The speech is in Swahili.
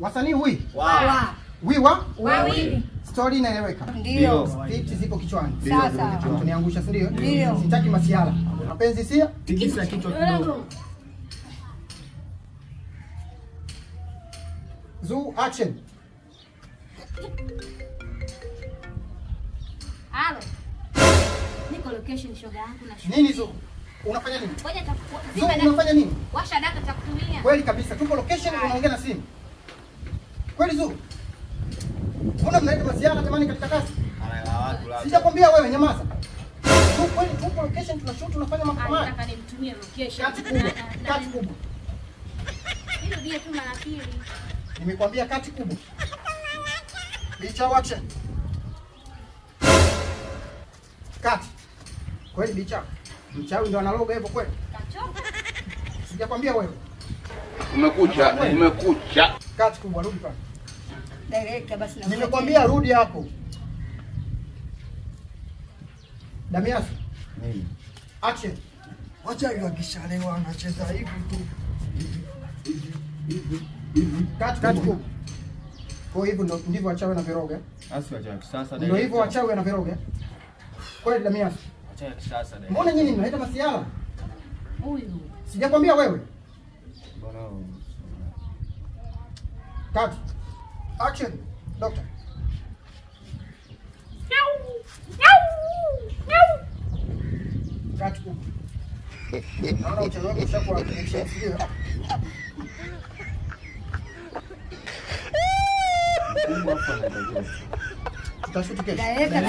Wasanii hui? Wa. Wiwa? Wawi. Story inaeleweka. Ndio. Script zipo kichwani. Sasa. Tuniangusha, si ndio? Ndio. Sitaki masiala. Mapenzi sia? Tikisa kichwa kidogo. Zoo action. Halo. Niko location shoga yangu na shoga. Nini Zoo? Unafanya nini? Ngoja Zoo unafanya nini? washa data takutumia. Kweli kabisa. Tuko location unaongea na simu. Kweli Zoo? Mbona mnaita masiala jamani katika kazi? Sijakwambia wewe nyamaza. Zoo kweli tuko location tunashoot tunafanya mambo haya. Nataka nimtumie location. Kati kubwa. Kati kubwa. Hilo dia tu mara pili. Nimekwambia kati kubwa. Bicha action. Kati. Kweli bicha. Mchawi ndo analoga hivyo kweli? Kachoka. Sijakwambia wewe. Umekucha. Kati kubwa, rudi pale. Director basi na. Nimekwambia rudi hapo. Damias. Nini? Action. Wacha wakishalewa anacheza hivi tu. Kati kubwa. Kwa hivyo ndivyo wachawi na viroga. Asi wacha kisasa Ndio hivyo wachawi na viroga. Kweli Damias. Wacha kisasa dai. Mbona nyinyi mnaita masiala? Huyu. Sijakwambia wewe. Mbona? Kati. Action. Doctor. Kati kubwa. Naona mchezo wako ushakuwa action, sio? Tutashuti kesho. Director.